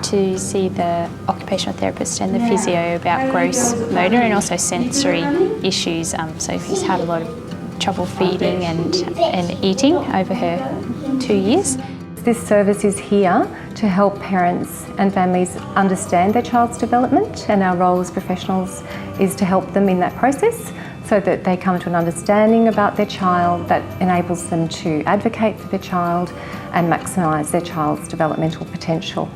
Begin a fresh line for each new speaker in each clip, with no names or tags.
to see the occupational therapist and the physio about gross motor and also sensory issues. Sophie's had a lot of trouble feeding and eating over her 2 years.
This service is here to help parents and families understand their child's development, and our role as professionals is to help them in that process so that they come to an understanding about their child that enables them to advocate for their child and maximise their child's developmental potential.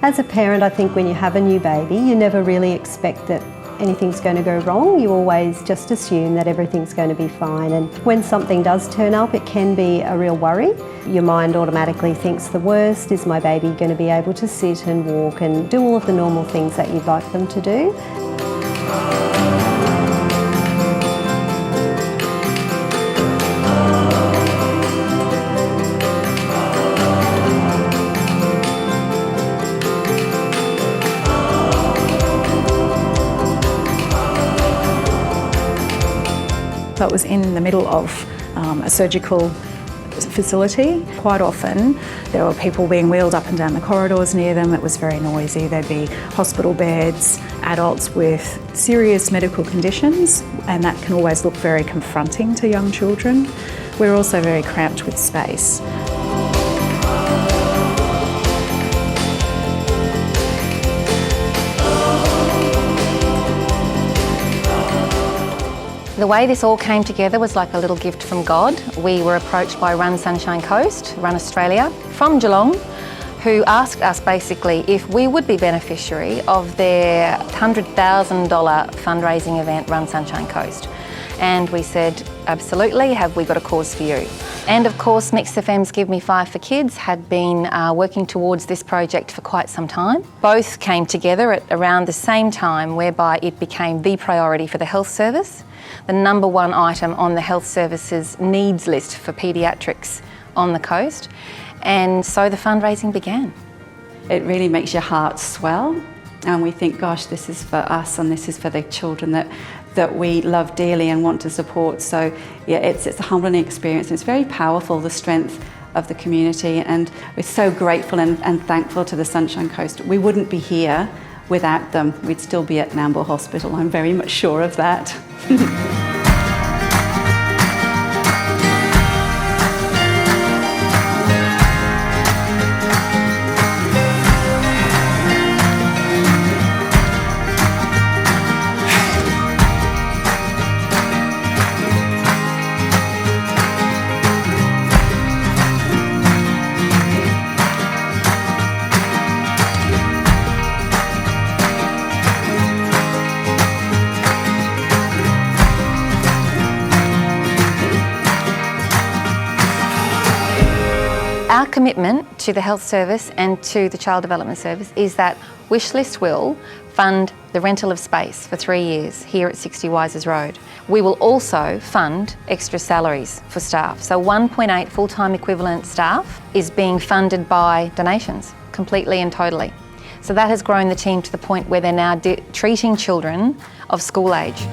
As a parent, I think when you have a new baby, you never really expect that anything's going to go wrong. You always just assume that everything's going to be fine, and when something does turn up, it can be a real worry. Your mind automatically thinks the worst. Is my baby going to be able to sit and walk and do all of the normal things that you'd like them to do?
So it was in the middle of a surgical facility. Quite often there were people being wheeled up and down the corridors near them. It was very noisy. There'd be hospital beds, adults with serious medical conditions, and that can always look very confronting to young children. We're also very cramped with space.
The way this all came together was like a little gift from God. We were approached by Run Sunshine Coast, Run Australia, from Geelong, who asked us basically if we would be beneficiary of their $100,000 fundraising event, Run Sunshine Coast. And we said, absolutely, have we got a cause for you? And of course, Mix FM's Give Me 5 for Kids had been working towards this project for quite some time. Both came together at around the same time, whereby it became the priority for the health service, the number one item on the health service's needs list for paediatrics on the coast. And so the fundraising began.
It really makes your heart swell, and we think, gosh, this is for us and this is for the children that we love dearly and want to support. So yeah, it's a humbling experience. It's very powerful, the strength of the community, and we're so grateful and thankful to the Sunshine Coast. We wouldn't be here without them. We'd still be at Nambour Hospital, I'm very much sure of that.
Our commitment to the health service and to the child development service is that Wishlist will fund the rental of space for 3 years here at 60 Wisers Road. We will also fund extra salaries for staff. So 1.8 full-time equivalent staff is being funded by donations, completely and totally. So that has grown the team to the point where they're now treating children of school age.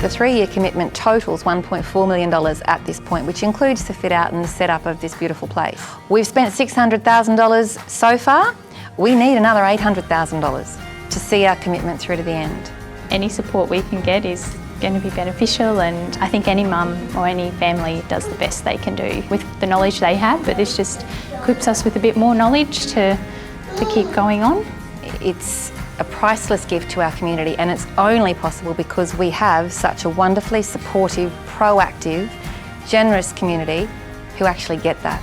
The 3-year commitment totals $1.4 million at this point, which includes the fit out and the setup of this beautiful place. We've spent $600,000 so far. We need another $800,000 to see our commitment through to the end.
Any support we can get is going to be beneficial, and I think any mum or any family does the best they can do with the knowledge they have, but this just equips us with a bit more knowledge to keep going on.
It's a priceless gift to our community, and it's only possible because we have such a wonderfully supportive, proactive, generous community who actually get that.